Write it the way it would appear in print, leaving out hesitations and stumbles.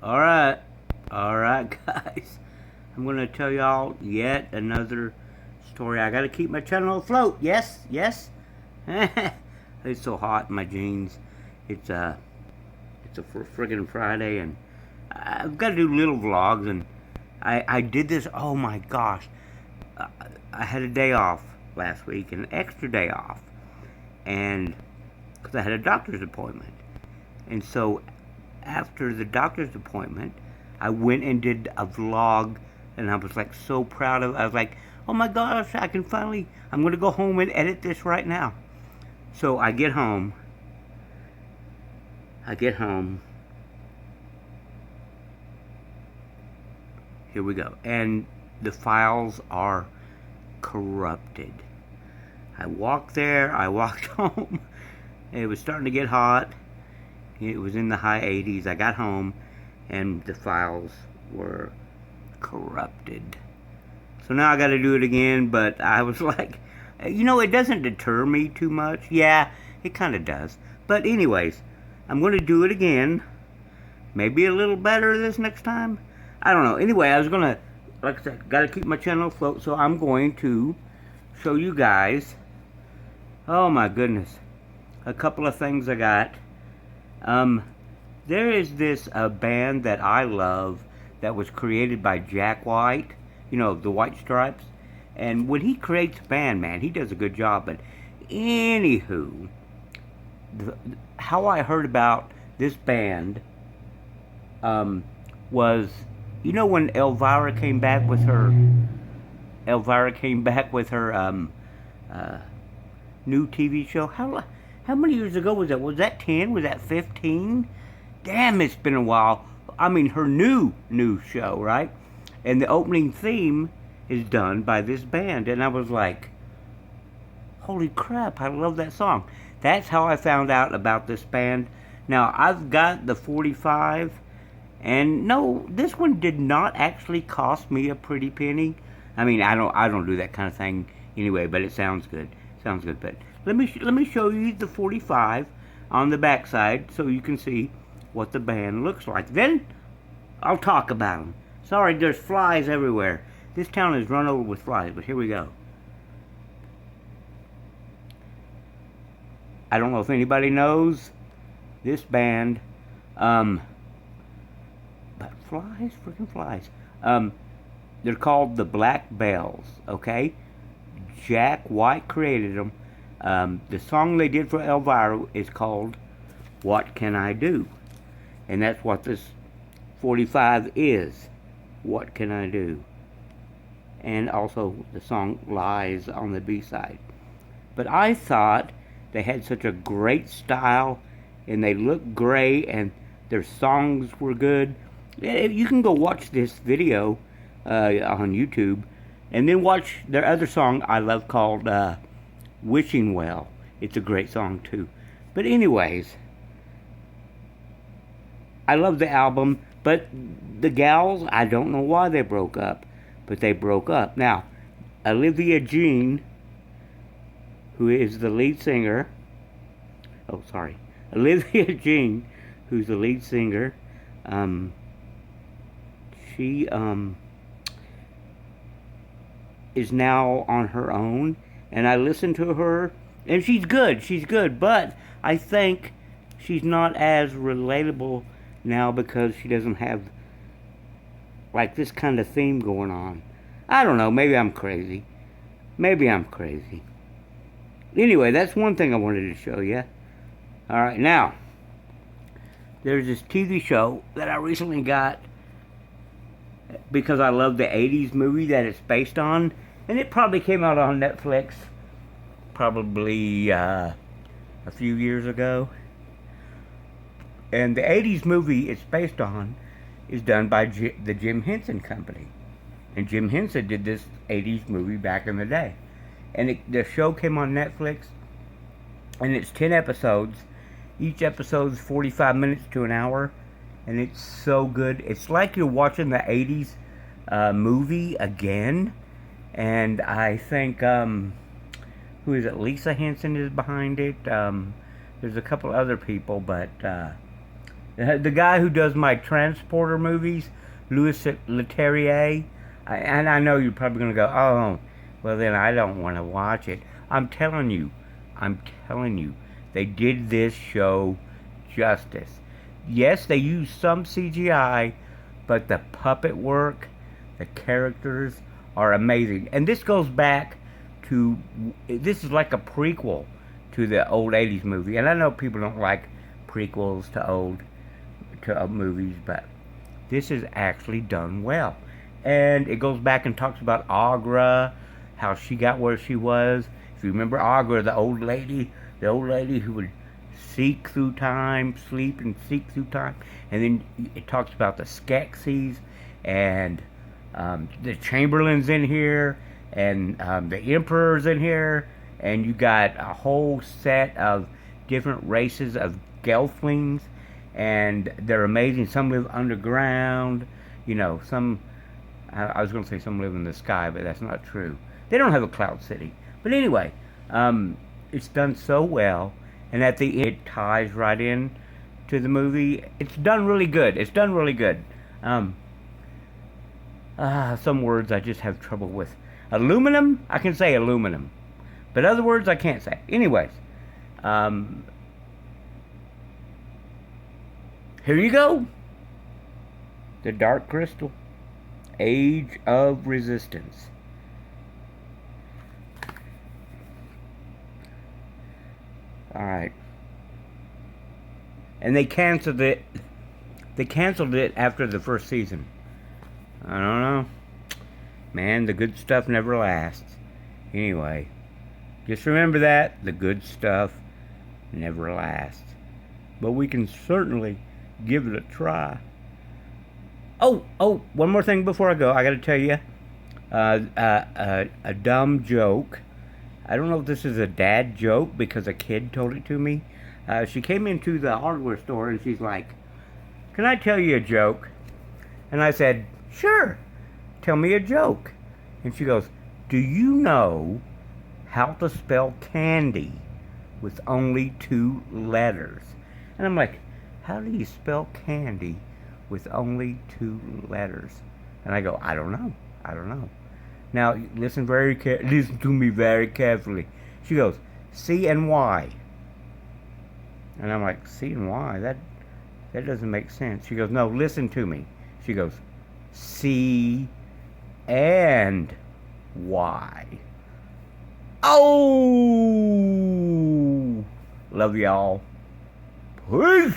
Alright, alright, guys. I'm gonna tell y'all yet another story. I gotta keep my channel afloat. Yes, yes. It's so hot in my jeans. It's a friggin' Friday, and I've got to do little vlogs. And I did this. Oh my gosh, I, I had a day off last week, an extra day off, and because I had a doctor's appointment, and so after the doctor's appointment, I went and did a vlog, and I was like so proud of. I was like, oh my gosh, I can finally. I'm gonna go home and edit this right now. So I get home. I get home. Here we go, and the files are corrupted. I walked there. I walked home. It was starting to get hot. It was in the high 80s. I got home, and the files were corrupted. So now I got to do it again, but I was like, it doesn't deter me too much. Yeah, it kind of does. But anyways, I'm going to do it again. Maybe a little better this next time. I don't know. Anyway, I was going to, like I said, got to keep my channel afloat, so I'm going to show you guys, oh my goodness, a couple of things I got. There is this band that I love that was created by Jack White, the White Stripes. And when he creates a band, man, he does a good job. But anywho, how I heard about this band was, when Elvira came back with her, new TV show. How many years ago was that? Was that 10? Was that 15? Damn, it's been a while. I mean, her new show, right? And the opening theme is done by this band. And I was like, holy crap, I love that song. That's how I found out about this band. Now, I've got the 45, and no, this one did not actually cost me a pretty penny. I mean, I don't do that kind of thing anyway, but it sounds good. Sounds good. But let me show you the 45 on the backside so you can see what the band looks like. Then I'll talk about them. Sorry, there's flies everywhere. This town is run over with flies, but here we go. I don't know if anybody knows this band, but flies, freaking flies. They're called the Black Bells, okay? Jack White created them. The song they did for Elvira is called What Can I Do? And that's what this 45 is. What Can I Do? And also the song Lies on the B-side. But I thought they had such a great style, and they looked great, and their songs were good. You can go watch this video on YouTube, and then watch their other song I love called Wishing Well. It's a great song too. But anyways, I love the album, but the gals, I don't know why they broke up, but they broke up. Now, Olivia Jean, who is the lead singer, Olivia Jean, who's the lead singer, she is now on her own, and I listen to her, and she's good, but I think she's not as relatable now because she doesn't have like this kind of theme going on. I don't know, maybe I'm crazy. Anyway, that's one thing I wanted to show you. Alright, now, there's this TV show that I recently got because I love the 80s movie that it's based on, and it probably came out on Netflix probably a few years ago. And the 80s movie it's based on is done by the Jim Henson Company. And Jim Henson did this 80s movie back in the day. And the show came on Netflix, and it's 10 episodes. Each episode is 45 minutes to an hour, and it's so good. It's like you're watching the 80s movie again. And I think, who is it? Lisa Henson is behind it. There's a couple other people, but The guy who does my Transporter movies, Louis Leterrier, and I know you're probably going to go, oh, well then I don't want to watch it. I'm telling you, they did this show justice. Yes, they used some CGI, but the puppet work, the characters are amazing. And this goes back to, this is like a prequel to the old 80s movie. And I know people don't like prequels to movies, but this is actually done well. And it goes back and talks about Agra, how she got where she was. If you remember Agra, the old lady who would seek through time, sleep and seek through time. And then it talks about the Skeksis and the Chamberlains in here, and the Emperor's in here, and you got a whole set of different races of Gelflings, and they're amazing. Some live underground, some, I was going to say some live in the sky, but that's not true. They don't have a Cloud City. But anyway, it's done so well, and at the end it ties right in to the movie. It's done really good. Some words I just have trouble with. Aluminum, I can say aluminum, but other words I can't say. Anyways, here you go. The Dark Crystal, Age of Resistance. Alright. And they canceled it. They canceled it after the first season. I don't know. Man, the good stuff never lasts. Anyway, just remember that. The good stuff never lasts. But we can certainly give it a try. Oh, one more thing before I go. I gotta tell you a dumb joke. I don't know if this is a dad joke because a kid told it to me. She came into the hardware store and she's like, "Can I tell you a joke?" And I said, "Sure, tell me a joke." And she goes, "Do you know how to spell candy with only 2 letters?" And I'm like, "How do you spell candy with only 2 letters?" And I go, I don't know. Now, listen to me very carefully. She goes, C and Y. And I'm like, C and Y? That doesn't make sense. She goes, no, listen to me. She goes, C and Y. Oh! Love y'all. Peace!